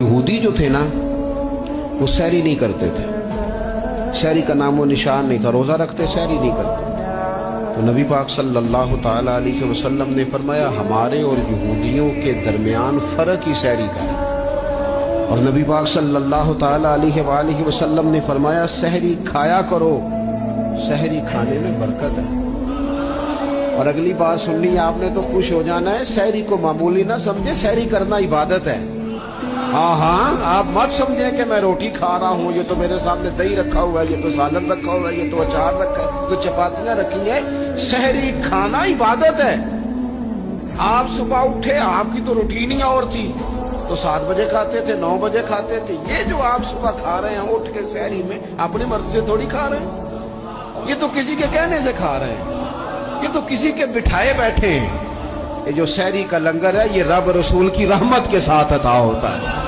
यहूदी जो थे ना वो सहरी नहीं करते थे, सहरी का नामो निशान नहीं था, रोजा रखते सहरी नहीं करते। तो नबी पाक सल्लल्लाहु ताला अलैहि वसल्लम ने फरमाया हमारे और यहूदियों के दरमियान फर्क ही सहरी का है। और नबी पाक सल्लल्लाहु ताला अलैहि वसल्लम ने फरमाया सहरी खाया करो, सहरी खाने में बरकत है। और अगली बात सुननी आपने तो खुश हो जाना है, सहरी को मामूली ना समझे, सहरी करना इबादत है। हाँ हाँ, आप मत समझे कि मैं रोटी खा रहा हूँ, ये तो मेरे सामने दही रखा हुआ है, ये तो सालन रखा हुआ है, ये तो अचार रखा है, तो चपातियां रखी हैं। सहरी खाना इबादत है। आप सुबह उठे, आपकी तो रूटीन ही और थी, तो 7 बजे खाते थे, 9 बजे खाते थे। ये जो आप सुबह खा रहे हैं उठ के सहरी में, अपनी मर्जी से थोड़ी खा रहे हैं, ये तो किसी के कहने से खा रहे हैं, ये तो किसी के बिठाए बैठे हैं। ये जो सहरी का लंगर है ये रब रसूल की रहमत के साथ अता होता है।